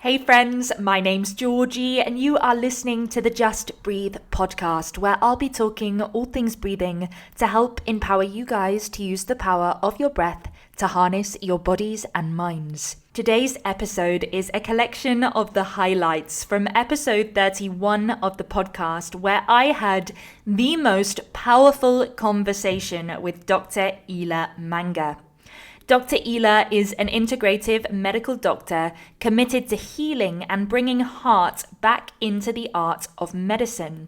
Hey friends, my name's Georgie and you are listening to the Just Breathe podcast, where I'll be talking all things breathing to help empower you guys to use the power of your breath to harness your bodies and minds. Today's episode is a collection of the highlights from episode 31 of the podcast, where I had the most powerful conversation with Dr. Ela Manga. Dr. Ela is an integrative medical doctor committed to healing and bringing heart back into the art of medicine.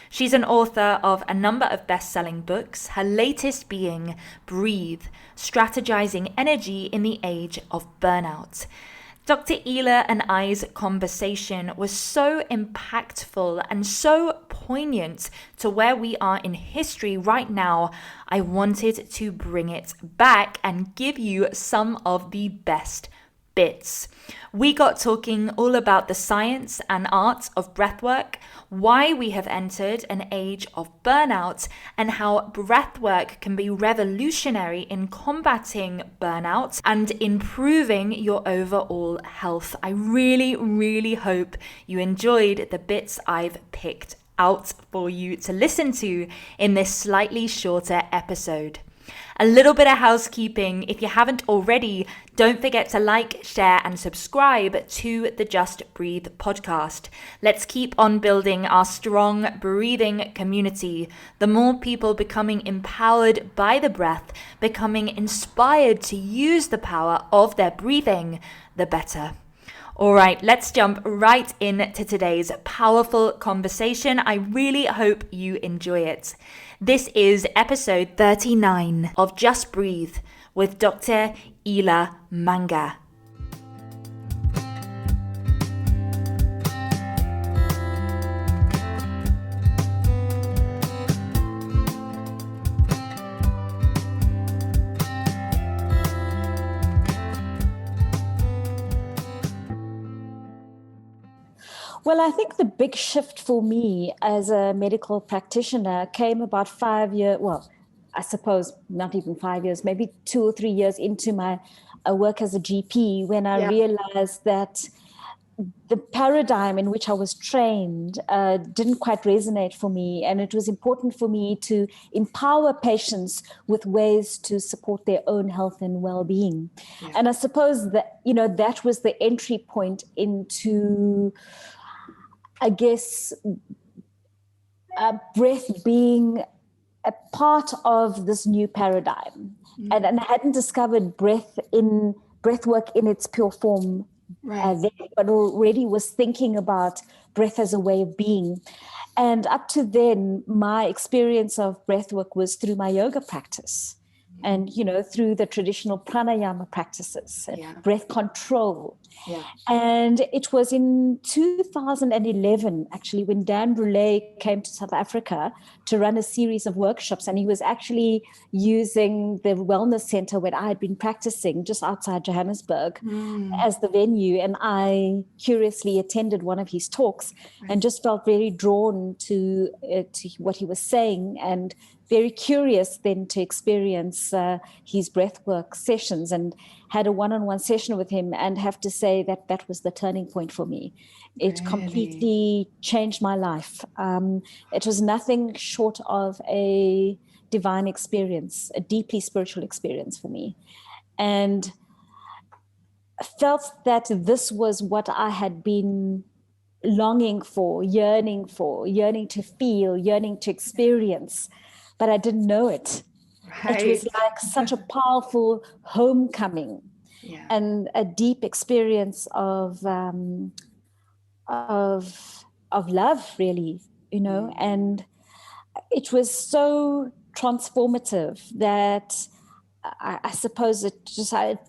She's an author of a number of best-selling books, her latest being Breathe, Strategizing Energy in the Age of Burnout. Dr. Ela and I's conversation was so impactful and so poignant to where we are in history right now. I wanted to bring it back and give you some of the best bits. We got talking all about the science and art of breathwork, why we have entered an age of burnout, and how breathwork can be revolutionary in combating burnout and improving your overall health. I really hope you enjoyed the bits I've picked out for you to listen to in this slightly shorter episode. A little bit of housekeeping. If you haven't already, don't forget to like, share, and subscribe to the Just Breathe podcast. Let's keep on building our strong breathing community. The more people becoming empowered by the breath, becoming inspired to use the power of their breathing, the better. All right, let's jump right into today's powerful conversation. I really hope you enjoy it. This is episode 39 of Just Breathe with Dr. Ela Manga. Well, I think the big shift for me as a medical practitioner came about 5 years, well, I suppose not even 5 years, maybe 2 or 3 years into my work as a GP, when I realized that the paradigm in which I was trained didn't quite resonate for me. And it was important for me to empower patients with ways to support their own health and well-being. Yeah. And I suppose that, that was the entry point into, I guess, breath being a part of this new paradigm. And I hadn't discovered breathwork in its pure form, then, but already was thinking about breath as a way of being. And up to then, my experience of breathwork was through my yoga practice. And, through the traditional pranayama practices, breath control. Yeah. And it was in 2011, actually, when Dan Brule came to South Africa to run a series of workshops. And he was actually using the wellness center where I had been practicing just outside Johannesburg as the venue. And I curiously attended one of his talks and just felt very drawn to what he was saying, and very curious then to experience his breathwork sessions, and had a one-on-one session with him, and have to say that was the turning point for me. It completely changed my life. It was nothing short of a divine experience, a deeply spiritual experience for me. And I felt that this was what I had been longing for, yearning to feel, yearning to experience. But I didn't know it. Right. It was like such a powerful homecoming, and a deep experience of love, really, and it was so transformative that I suppose it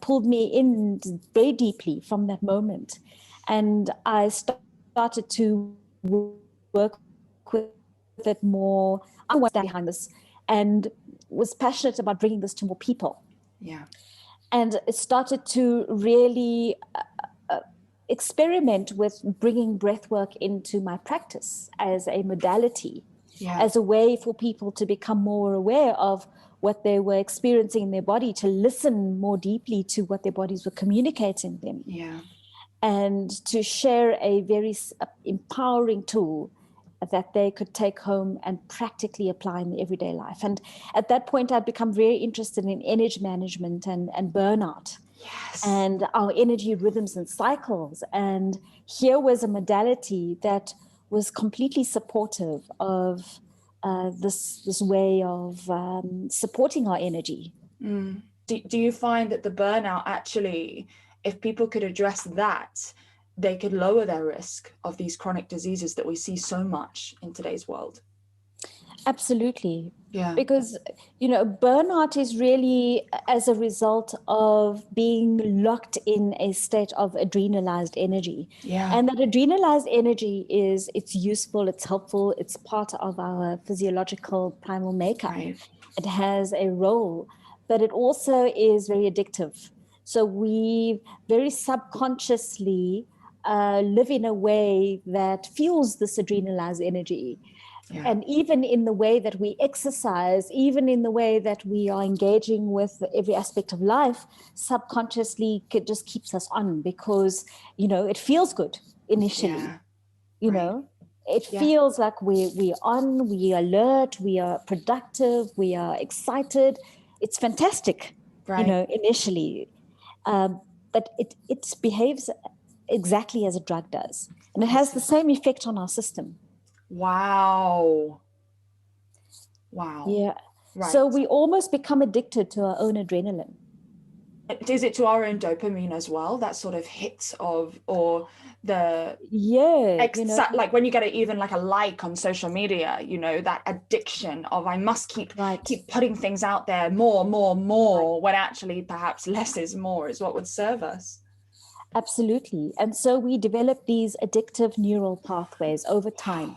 pulled me in very deeply from that moment, and I started to work with it more. I was behind this and was passionate about bringing this to more people. Yeah. And it started to really experiment with bringing breathwork into my practice as a modality, as a way for people to become more aware of what they were experiencing in their body, to listen more deeply to what their bodies were communicating them. Yeah. and to share a very empowering tool that they could take home and practically apply in their everyday life. And at that point, I'd become very interested in energy management and burnout. Yes. And our energy rhythms and cycles. And here was a modality that was completely supportive of this way of supporting our energy. Do you find that the burnout actually, if people could address that, they could lower their risk of these chronic diseases that we see so much in today's world? Absolutely. Yeah. Because, burnout is really as a result of being locked in a state of adrenalized energy. Yeah. And that adrenalized energy it's useful, it's helpful, it's part of our physiological primal makeup. Right. It has a role, but it also is very addictive. So we very subconsciously live in a way that fuels this adrenalized energy. Yeah. And even in the way that we exercise, even in the way that we are engaging with every aspect of life, subconsciously it just keeps us on because, it feels good initially. Yeah. It feels like we're on, we are alert, we are productive, we are excited. It's fantastic, initially. But it behaves exactly as a drug does. And it has the same effect on our system. Wow. Yeah. Right. So we almost become addicted to our own adrenaline. Is it to our own dopamine as well? That sort of hit of, or the like when you get even like a like on social media, that addiction of I must keep putting things out there more, when actually perhaps less is more is what would serve us. Absolutely. And so we develop these addictive neural pathways over time.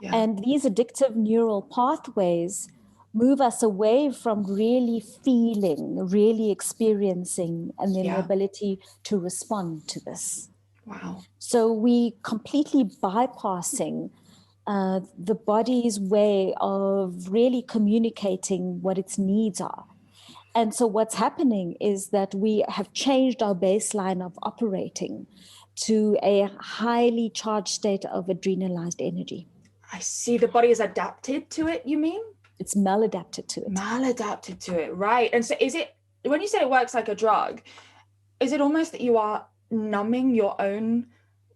And these addictive neural pathways move us away from really feeling, really experiencing, and then the ability to respond to this. Wow. So we completely bypassing the body's way of really communicating what its needs are. And so what's happening is that we have changed our baseline of operating to a highly charged state of adrenalized energy. I see. The body is adapted to it, you mean? It's maladapted to it. Maladapted to it, right. And so is it, when you say it works like a drug, is it almost that you are numbing your own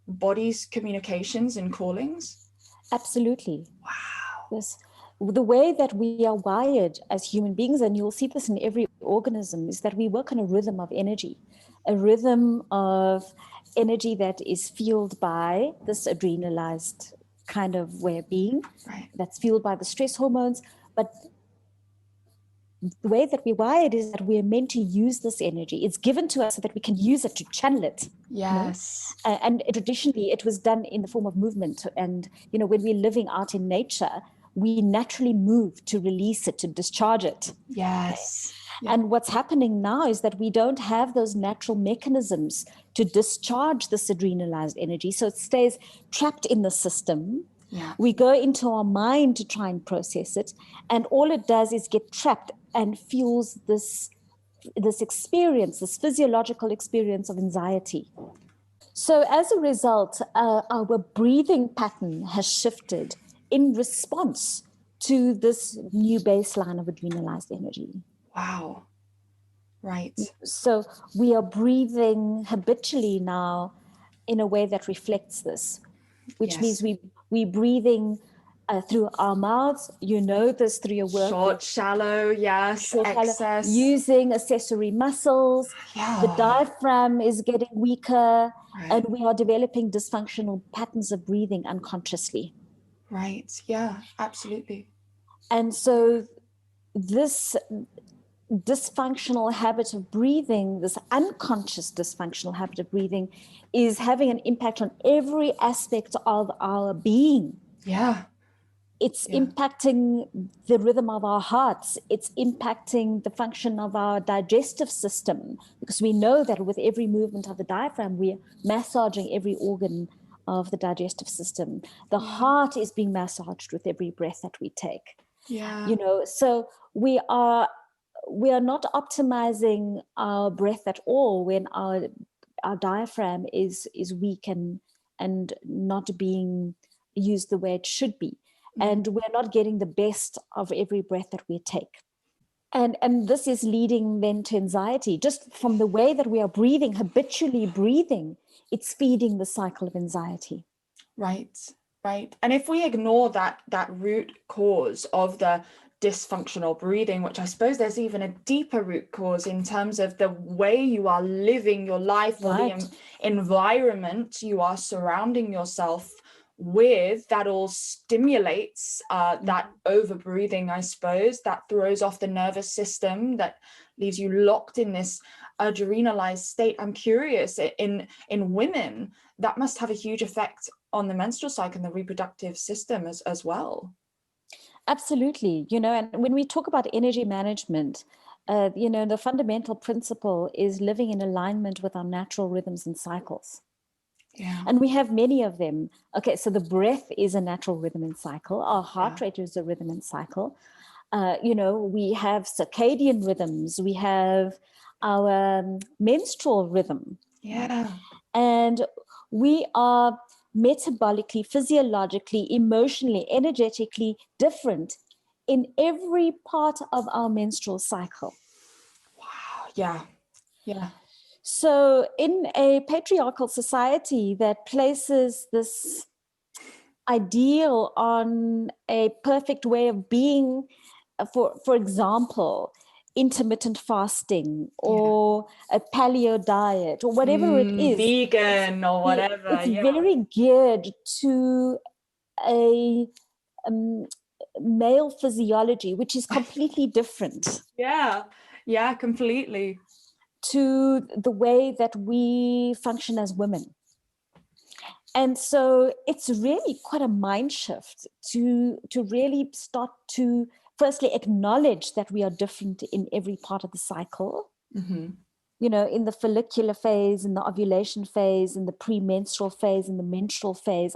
body's communications and callings? Absolutely. Wow. Yes. The way that we are wired as human beings, and you'll see this in every organism, is that we work on a rhythm of energy, a rhythm of energy that is fueled by this adrenalized kind of way of being, that's fueled by the stress hormones. But the way that we're wired is that we're meant to use this energy. It's given to us so that we can use it to channel it. Yes. And traditionally, it was done in the form of movement. And, when we're living out in nature, we naturally move to release it, to discharge it. Yes. Yeah. And what's happening now is that we don't have those natural mechanisms to discharge this adrenalized energy. So it stays trapped in the system. Yeah. We go into our mind to try and process it. And all it does is get trapped and fuels this experience, this physiological experience of anxiety. So as a result, our breathing pattern has shifted in response to this new baseline of adrenalized energy. Wow. Right. So we are breathing habitually now in a way that reflects this, which means we're breathing through our mouths. You know this through your work. Short, shallow, excess. Using accessory muscles. Yeah. The diaphragm is getting weaker, and we are developing dysfunctional patterns of breathing unconsciously. Right. Yeah, absolutely. And so this dysfunctional habit of breathing, this unconscious dysfunctional habit of breathing, is having an impact on every aspect of our being. Yeah. It's impacting the rhythm of our hearts. It's impacting the function of our digestive system, because we know that with every movement of the diaphragm, we're massaging every organ of the digestive system. The heart is being massaged with every breath that we take. Yeah. So we are not optimizing our breath at all when our our diaphragm is weak and not being used the way it should be. And we're not getting the best of every breath that we take. And this is leading then to anxiety. Just from the way that we are breathing, habitually breathing, it's feeding the cycle of anxiety. Right. And if we ignore that root cause of the dysfunctional breathing, which I suppose there's even a deeper root cause in terms of the way you are living your life, or the environment you are surrounding yourself with, that all stimulates that over breathing, I suppose, that throws off the nervous system, that leaves you locked in this adrenalized state. I'm curious, in women, that must have a huge effect on the menstrual cycle and the reproductive system as well. Absolutely. And when we talk about energy management, the fundamental principle is living in alignment with our natural rhythms and cycles. Yeah. And we have many of them. Okay, so the breath is a natural rhythm and cycle. Our heart rate is a rhythm and cycle. We have circadian rhythms. We have our menstrual rhythm. Yeah. And we are metabolically, physiologically, emotionally, energetically different in every part of our menstrual cycle. Wow. Yeah. So in a patriarchal society that places this ideal on a perfect way of being, for example, intermittent fasting or a paleo diet or whatever it is, vegan or whatever, it's very geared to a male physiology, which is completely different. Completely. To the way that we function as women. And so it's really quite a mind shift to really start to firstly acknowledge that we are different in every part of the cycle. In the follicular phase, in the ovulation phase, in the premenstrual phase, in the menstrual phase,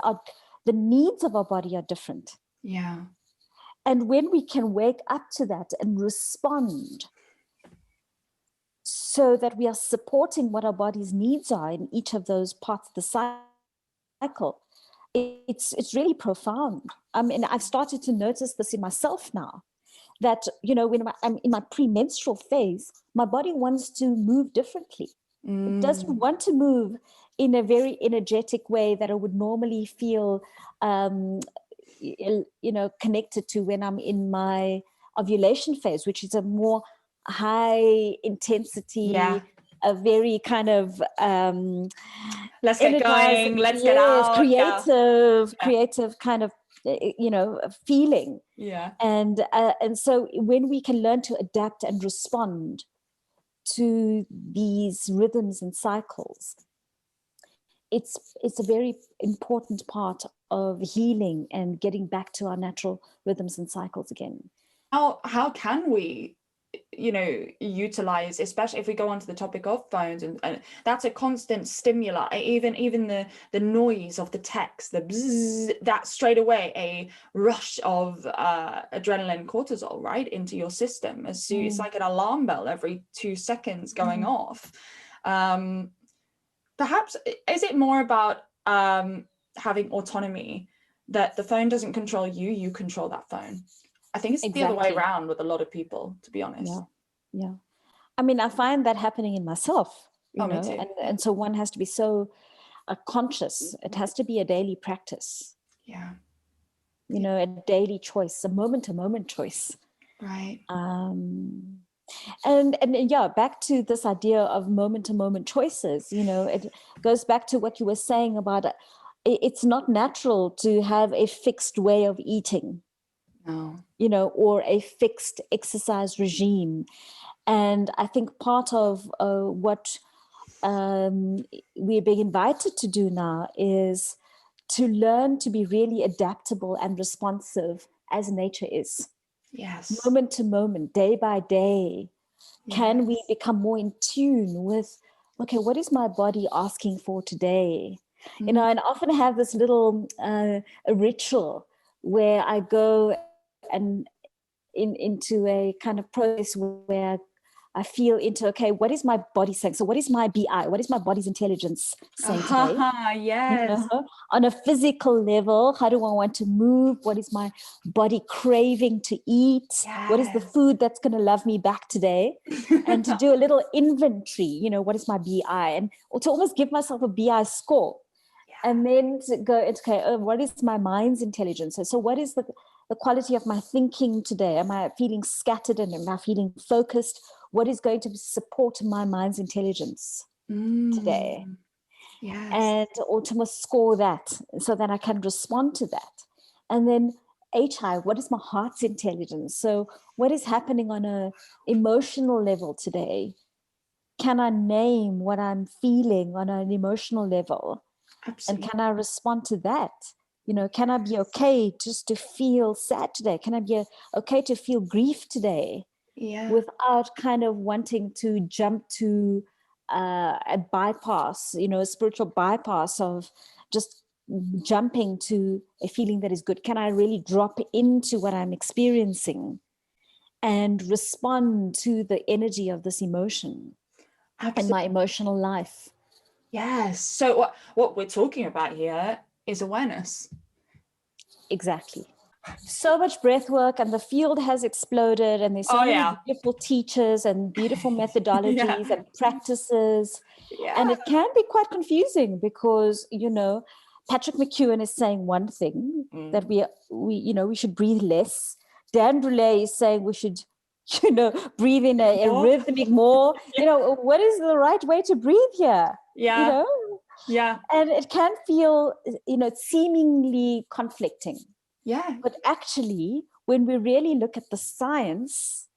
the needs of our body are different. Yeah. And when we can wake up to that and respond so that we are supporting what our body's needs are in each of those parts of the cycle, it's really profound. I mean, I've started to notice this in myself now, that, when I'm in my premenstrual phase, my body wants to move differently. It doesn't want to move in a very energetic way that I would normally feel, connected to when I'm in my ovulation phase, which is a more high intensity, a very kind of let's get going, let's get out, creative kind of feeling. And so when we can learn to adapt and respond to these rhythms and cycles, it's a very important part of healing and getting back to our natural rhythms and cycles again. How can we utilize, especially if we go on to the topic of phones, and that's a constant stimuli, even the noise of the text, the bzzz, that straight away a rush of adrenaline, cortisol right into your system. It's like an alarm bell every 2 seconds going off. Perhaps is it more about having autonomy, that the phone doesn't control you, you control that phone? I think it's the other way around with a lot of people, to be honest. Yeah. I mean, I find that happening in myself, me too. And so one has to be so conscious. It has to be a daily practice. Yeah. A daily choice, a moment-to-moment choice. Right. And back to this idea of moment-to-moment choices. It goes back to what you were saying about it's not natural to have a fixed way of eating. No. Or a fixed exercise regime. And I think part of what we're being invited to do now is to learn to be really adaptable and responsive as nature is. Yes. Moment to moment, day by day. Yes. Can we become more in tune with, okay, what is my body asking for today? And I often have this little a ritual where I go and into a kind of process where I I feel into, okay, what is my body saying? So what is my BI? What is my body's intelligence saying today? Yes. On a physical level, how do I want to move? What is my body craving to eat? Yes. What is the food that's going to love me back today? And to do a little inventory, what is my BI? And to almost give myself a BI score. Yeah. And then to go, okay, what is my mind's intelligence? So what is the quality of my thinking today? Am I feeling scattered and am I feeling focused? What is going to support my mind's intelligence today? Yes. And or to score that so that I can respond to that. And then HI, what is my heart's intelligence? So what is happening on an emotional level today? Can I name what I'm feeling on an emotional level? Absolutely. And can I respond to that? Can I be okay just to feel sad today? Can I be okay to feel grief today? Yeah. Without kind of wanting to jump to a bypass, a spiritual bypass of just jumping to a feeling that is good. Can I really drop into what I'm experiencing and respond to the energy of this emotion? Absolutely. And my emotional life? Yes. So what we're talking about here is awareness. Exactly. So much breath work, and the field has exploded, and there's so many beautiful teachers and beautiful methodologies and practices. Yeah. And it can be quite confusing because, Patrick McEwen is saying one thing, that we should breathe less. Dan Brule is saying we should, breathe in a rhythmic more. What is the right way to breathe here? Yeah. Yeah. And it can feel, seemingly conflicting. Yeah. But actually, when we really look at the science,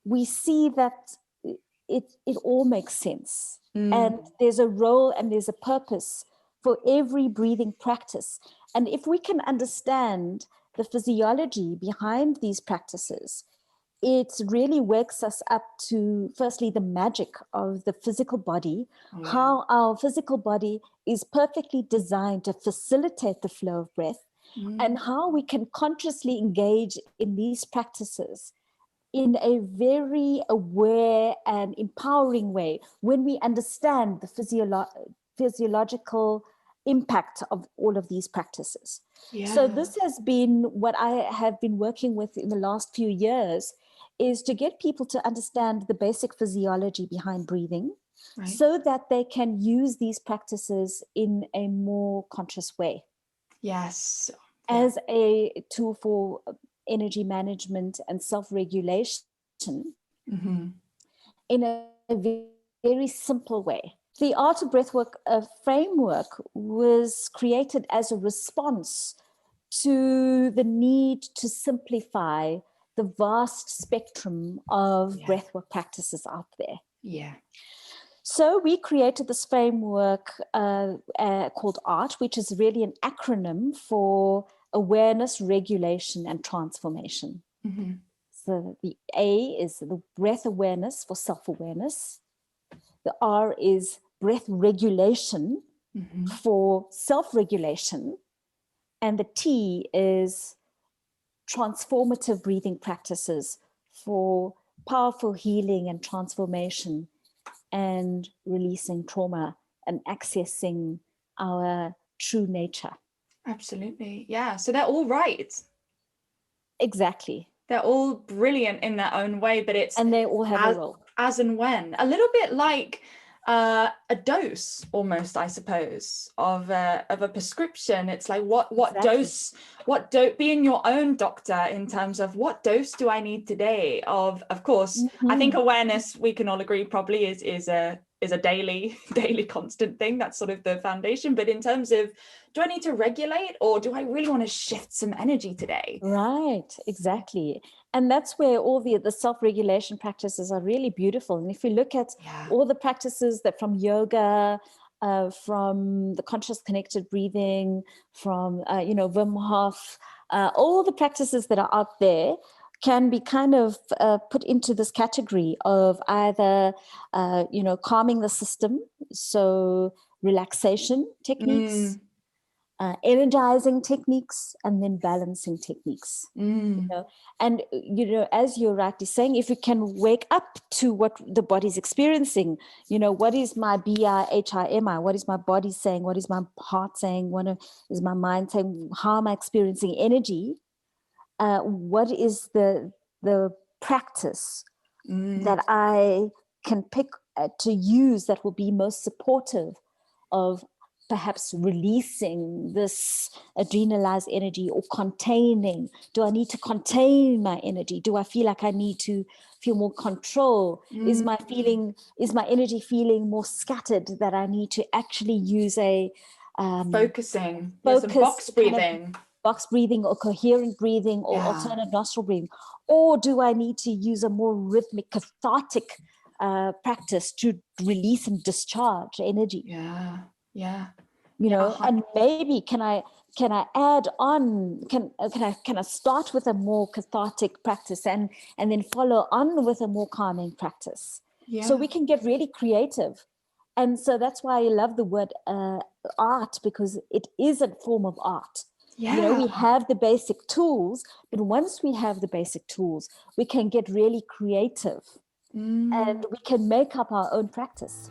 we see that it all makes sense. And there's a role and there's a purpose for every breathing practice. And if we can understand the physiology behind these practices, it really wakes us up to, firstly, the magic of the physical body, how our physical body is perfectly designed to facilitate the flow of breath, and how we can consciously engage in these practices in a very aware and empowering way when we understand the physiological impact of all of these practices. Yeah. So this has been what I have been working with in the last few years, is to get people to understand the basic physiology behind breathing, so that they can use these practices in a more conscious way. Yes. As a tool for energy management and self-regulation in a very simple way. The Art of Breathwork framework was created as a response to the need to simplify the vast spectrum of breathwork practices out there. Yeah. So we created this framework called ART, which is really an acronym for awareness, regulation, and transformation. Mm-hmm. So the A is the breath awareness for self-awareness. The R is breath regulation for self-regulation. And the T is transformative breathing practices for powerful healing and transformation and releasing trauma and accessing our true nature. Absolutely. Yeah. So they're all right. Exactly. They're all brilliant in their own way, but and they all have a role. As and when. A little bit like a dose, almost, I suppose, of a prescription. It's like what dose, being your own doctor in terms of what dose do I need today of course, I think awareness, we can all agree, probably is a daily constant thing. That's sort of the foundation. But in terms of, do I need to regulate, or do I really want to shift some energy today? Right, exactly. And that's where all the self-regulation practices are really beautiful. And if you look at all the practices that from yoga, from the conscious connected breathing, from, Wim Hof, all the practices that are out there can be kind of put into this category of either, calming the system, so relaxation techniques, energizing techniques, and then balancing techniques. You know, and you know, as you're rightly saying, if we can wake up to what the body's experiencing, you know, what is my BIHIMI? What is my body saying? What is my heart saying? What is my mind saying? How am I experiencing energy? What is the practice that I can pick to use that will be most supportive of perhaps releasing this adrenalized energy, or containing? Do I need to contain my energy? Do I feel like I need to feel more control? Is my energy feeling more scattered, that I need to actually use a focusing, yes, box breathing, box breathing, or coherent breathing, or alternate nostril breathing? Or do I need to use a more rhythmic, cathartic practice to release and discharge energy? You know, and maybe can I add on, can I start with a more cathartic practice and then follow on with a more calming practice? So we can get really creative. And so that's why I love the word art, because it is a form of art. You know, we have the basic tools, but once we have the basic tools, we can get really creative and we can make up our own practice.